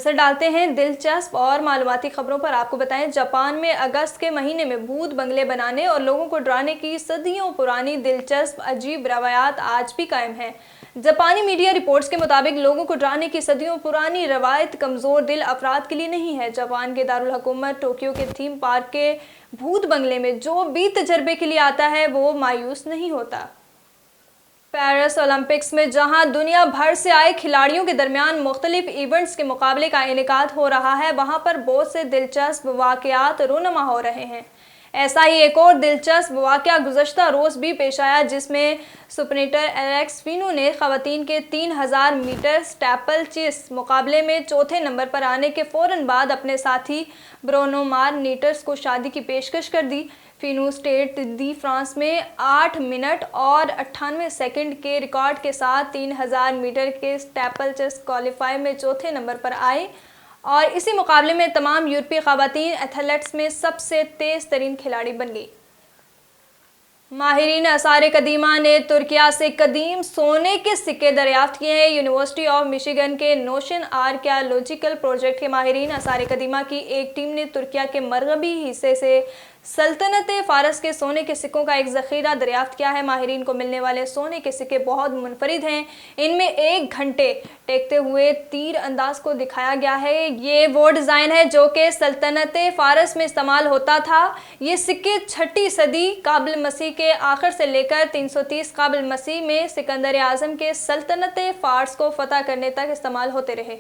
नजर डालते हैं दिलचस्प और मालूमाती खबरों पर। आपको बताएं, जापान में अगस्त के महीने में भूत बंगले बनाने और लोगों को डराने की सदियों पुरानी दिलचस्प अजीब रवायात आज भी कायम है। जापानी मीडिया रिपोर्ट्स के मुताबिक लोगों को डराने की सदियों पुरानी रवायत कमजोर दिल अफराद के लिए नहीं है। जापान के दारुल हुकूमत टोक्यो के थीम पार्क के भूत बंगले में जो भी तजर्बे के लिए आता है वो मायूस नहीं होता। पेरिस ओलंपिक्स में जहां दुनिया भर से आए खिलाड़ियों के दरमियान मुख्तलिफ इवेंट्स के मुकाबले का इनेकाद हो रहा है, वहां पर बहुत से दिलचस्प वाकयात रोनमा हो रहे हैं। ऐसा ही एक और दिलचस्प वाकया गुज़श्ता रोज़ भी पेश आया, जिसमें स्प्रिंटर एलेक्स फिनू ने ख़वातीन के 3000 मीटर स्टेपल चेस मुकाबले में चौथे नंबर पर आने के फ़ौरन बाद अपने साथी ब्रूनो मार्टिनेज को शादी की पेशकश कर दी। फिनू स्टेड दी फ्रांस में 8 मिनट और 98 सेकंड के रिकॉर्ड के साथ 3000 मीटर के स्टेपल चेस क्वालिफाई में चौथे नंबर पर आए और इसी मुकाबले में तमाम यूरोपीय ख़वातीन एथलीट्स में सबसे तेज़ तरीन खिलाड़ी बन गई। माहिरीन आसार कदीमा ने तुर्किया से कदीम सोने के सिक्के दरियाफ्त किए हैं। यूनिवर्सिटी ऑफ मिशिगन के नोशन आर्कियोलॉजिकल प्रोजेक्ट के माहिरीन आसार कदीमा की एक टीम ने तुर्किया के मरगबी हिस्से से सल्तनत फ़ारस के सोने के सिक्कों का एक ज़ख़ीरा दरियाफ्त किया है। माहिरीन को मिलने वाले सोने के सिक्के बहुत मुनफरिद हैं। इनमें 1 घंटे टेकते हुए तीर अंदाज को दिखाया गया है। ये वो डिज़ाइन है जो कि सल्तनत फ़ारस में इस्तेमाल होता था। ये सिक्के 6ठी सदी काबिल मसीह के आखिर से लेकर 330 काबिल मसीह में सिकंदर आज़म के सल्तनत फ़ारस को फ़तह करने तक इस्तेमाल होते रहे।